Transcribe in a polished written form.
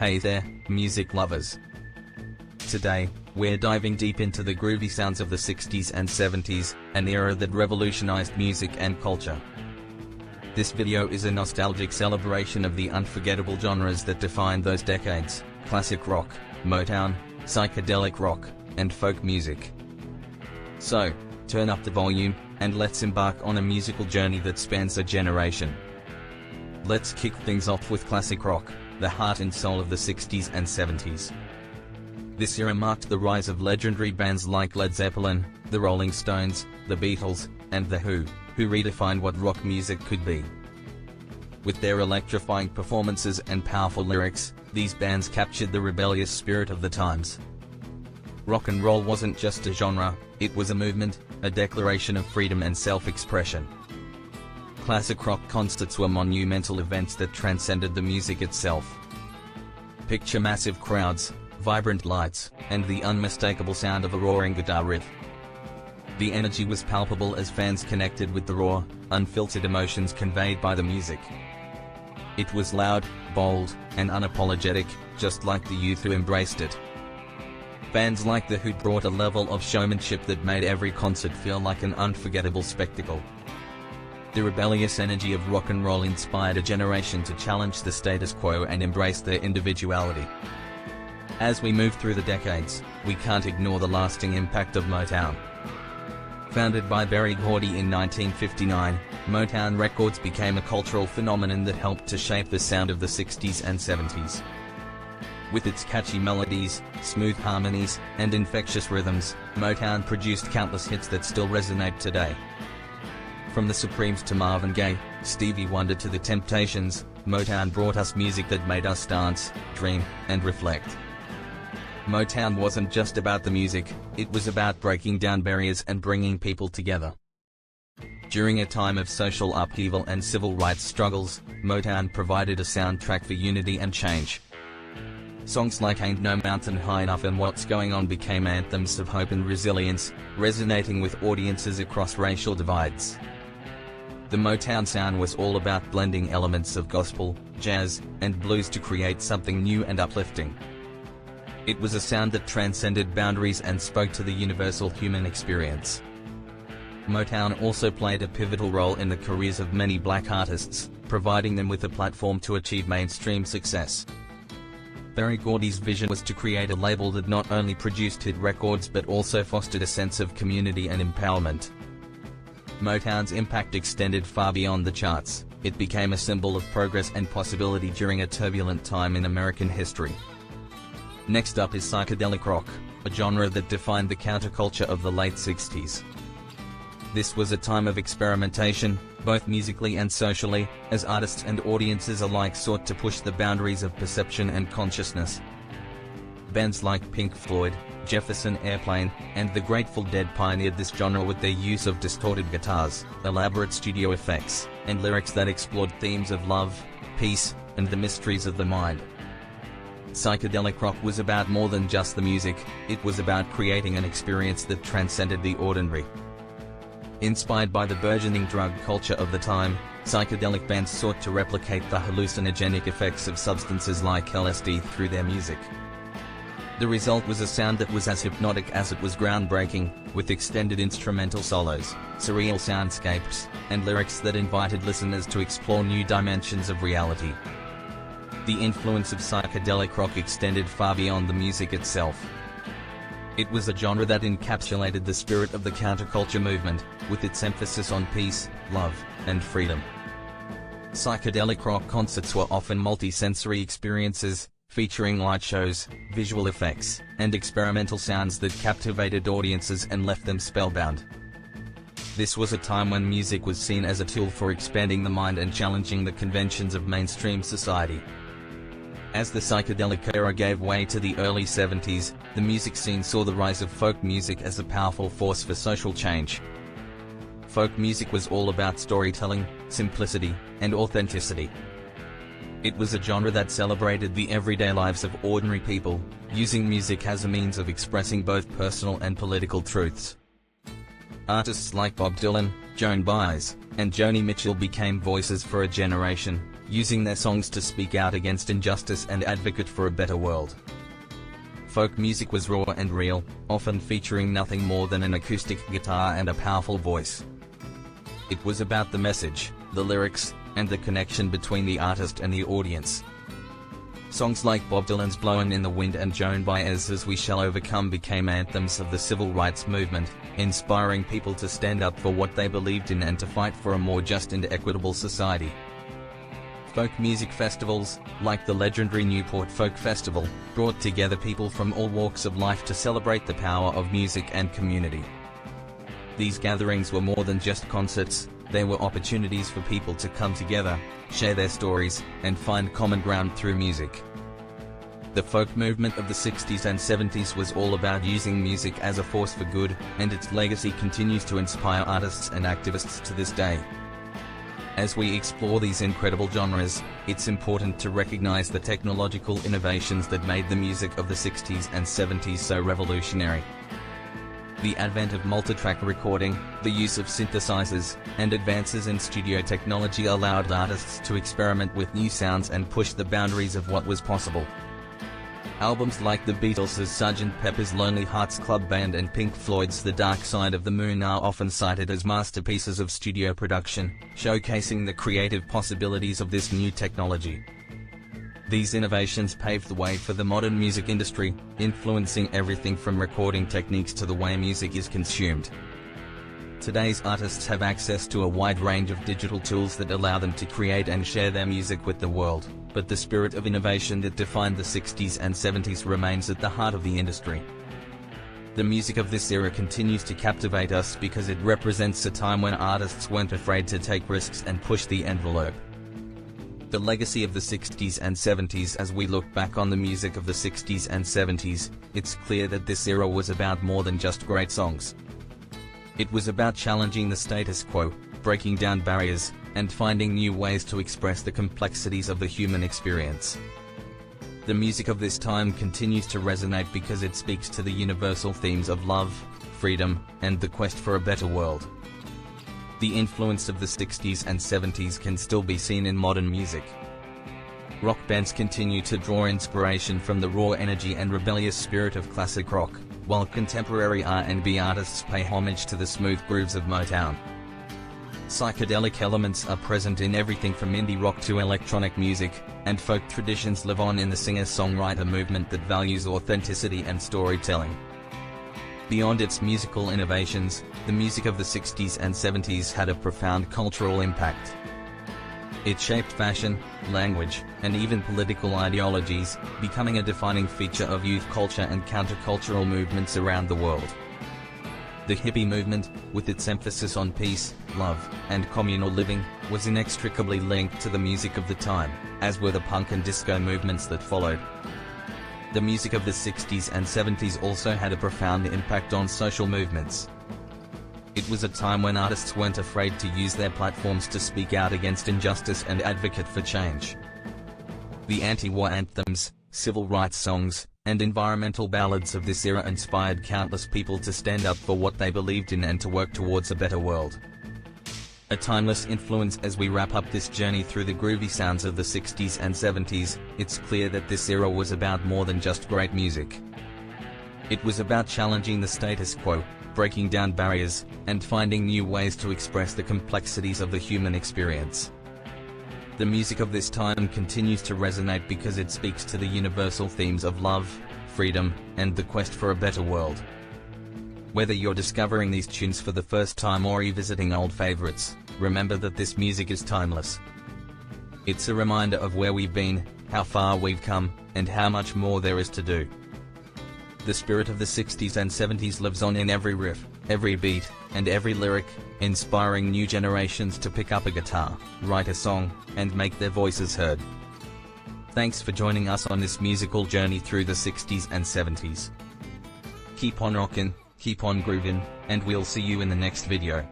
Hey there, music lovers. Today, we're diving deep into the groovy sounds of the 60s and 70s, an era that revolutionized music and culture. This video is a nostalgic celebration of the unforgettable genres that defined those decades: classic rock, Motown, psychedelic rock, and folk music. So, turn up the volume, and let's embark on a musical journey that spans a generation. Let's kick things off with classic rock, the heart and soul of the 60s and 70s. This era marked the rise of legendary bands like Led Zeppelin, the Rolling Stones, the Beatles, and The Who redefined what rock music could be. With their electrifying performances and powerful lyrics, these bands captured the rebellious spirit of the times. Rock and roll wasn't just a genre, it was a movement, a declaration of freedom and self-expression. Classic rock concerts were monumental events that transcended the music itself. Picture massive crowds, vibrant lights, and the unmistakable sound of a roaring guitar riff. The energy was palpable as fans connected with the raw, unfiltered emotions conveyed by the music. It was loud, bold, and unapologetic, just like the youth who embraced it. Bands like The Who brought a level of showmanship that made every concert feel like an unforgettable spectacle. The rebellious energy of rock and roll inspired a generation to challenge the status quo and embrace their individuality. As we move through the decades, we can't ignore the lasting impact of Motown. Founded by Berry Gordy in 1959, Motown Records became a cultural phenomenon that helped to shape the sound of the 60s and 70s. With its catchy melodies, smooth harmonies, and infectious rhythms, Motown produced countless hits that still resonate today. From the Supremes to Marvin Gaye, Stevie Wonder to the Temptations, Motown brought us music that made us dance, dream, and reflect. Motown wasn't just about the music, it was about breaking down barriers and bringing people together. During a time of social upheaval and civil rights struggles, Motown provided a soundtrack for unity and change. Songs like Ain't No Mountain High Enough and What's Going On became anthems of hope and resilience, resonating with audiences across racial divides. The Motown sound was all about blending elements of gospel, jazz, and blues to create something new and uplifting. It was a sound that transcended boundaries and spoke to the universal human experience. Motown also played a pivotal role in the careers of many black artists, providing them with a platform to achieve mainstream success. Berry Gordy's vision was to create a label that not only produced hit records but also fostered a sense of community and empowerment. Motown's impact extended far beyond the charts. It became a symbol of progress and possibility during a turbulent time in American history. Next up is psychedelic rock, a genre that defined the counterculture of the late 60s. This was a time of experimentation, both musically and socially, as artists and audiences alike sought to push the boundaries of perception and consciousness. Bands like Pink Floyd, Jefferson Airplane, and the Grateful Dead pioneered this genre with their use of distorted guitars, elaborate studio effects, and lyrics that explored themes of love, peace, and the mysteries of the mind. Psychedelic rock was about more than just the music, it was about creating an experience that transcended the ordinary. Inspired by the burgeoning drug culture of the time, psychedelic bands sought to replicate the hallucinogenic effects of substances like LSD through their music. The result was a sound that was as hypnotic as it was groundbreaking, with extended instrumental solos, surreal soundscapes, and lyrics that invited listeners to explore new dimensions of reality. The influence of psychedelic rock extended far beyond the music itself. It was a genre that encapsulated the spirit of the counterculture movement, with its emphasis on peace, love, and freedom. Psychedelic rock concerts were often multi-sensory experiences, featuring light shows, visual effects, and experimental sounds that captivated audiences and left them spellbound. This was a time when music was seen as a tool for expanding the mind and challenging the conventions of mainstream society. As the psychedelic era gave way to the early 70s, the music scene saw the rise of folk music as a powerful force for social change. Folk music was all about storytelling, simplicity, and authenticity. It was a genre that celebrated the everyday lives of ordinary people, using music as a means of expressing both personal and political truths. Artists like Bob Dylan, Joan Baez, and Joni Mitchell became voices for a generation, using their songs to speak out against injustice and advocate for a better world. Folk music was raw and real, often featuring nothing more than an acoustic guitar and a powerful voice. It was about the message, the lyrics, and the connection between the artist and the audience. Songs like Bob Dylan's Blowin' in the Wind and Joan Baez's We Shall Overcome became anthems of the civil rights movement, inspiring people to stand up for what they believed in and to fight for a more just and equitable society. Folk music festivals, like the legendary Newport Folk Festival, brought together people from all walks of life to celebrate the power of music and community. These gatherings were more than just concerts, they were opportunities for people to come together, share their stories, and find common ground through music. The folk movement of the 60s and 70s was all about using music as a force for good, and its legacy continues to inspire artists and activists to this day. As we explore these incredible genres, it's important to recognize the technological innovations that made the music of the 60s and 70s so revolutionary. The advent of multitrack recording, the use of synthesizers, and advances in studio technology allowed artists to experiment with new sounds and push the boundaries of what was possible. Albums like the Beatles' Sgt. Pepper's Lonely Hearts Club Band and Pink Floyd's The Dark Side of the Moon are often cited as masterpieces of studio production, showcasing the creative possibilities of this new technology. These innovations paved the way for the modern music industry, influencing everything from recording techniques to the way music is consumed. Today's artists have access to a wide range of digital tools that allow them to create and share their music with the world, but the spirit of innovation that defined the 60s and 70s remains at the heart of the industry. The music of this era continues to captivate us because it represents a time when artists weren't afraid to take risks and push the envelope. The legacy of the 60s and 70s. As we look back on the music of the 60s and 70s, it's clear that this era was about more than just great songs. It was about challenging the status quo, breaking down barriers, and finding new ways to express the complexities of the human experience. The music of this time continues to resonate because it speaks to the universal themes of love, freedom, and the quest for a better world. The influence of the 60s and 70s can still be seen in modern music. Rock bands continue to draw inspiration from the raw energy and rebellious spirit of classic rock, while contemporary R&B artists pay homage to the smooth grooves of Motown. Psychedelic elements are present in everything from indie rock to electronic music, and folk traditions live on in the singer-songwriter movement that values authenticity and storytelling. Beyond its musical innovations, the music of the 60s and 70s had a profound cultural impact. It shaped fashion, language, and even political ideologies, becoming a defining feature of youth culture and countercultural movements around the world. The hippie movement, with its emphasis on peace, love, and communal living, was inextricably linked to the music of the time, as were the punk and disco movements that followed. The music of the 60s and 70s also had a profound impact on social movements. It was a time when artists weren't afraid to use their platforms to speak out against injustice and advocate for change. The anti-war anthems, civil rights songs, and environmental ballads of this era inspired countless people to stand up for what they believed in and to work towards a better world. A timeless influence. As we wrap up this journey through the groovy sounds of the 60s and 70s, it's clear that this era was about more than just great music. It was about challenging the status quo, breaking down barriers, and finding new ways to express the complexities of the human experience. The music of this time continues to resonate because it speaks to the universal themes of love, freedom, and the quest for a better world. Whether you're discovering these tunes for the first time or revisiting old favorites, remember that this music is timeless. It's a reminder of where we've been, how far we've come, and how much more there is to do. The spirit of the 60s and 70s lives on in every riff, every beat, and every lyric, inspiring new generations to pick up a guitar, write a song, and make their voices heard. Thanks for joining us on this musical journey through the 60s and 70s. Keep on rockin', keep on groovin', and we'll see you in the next video.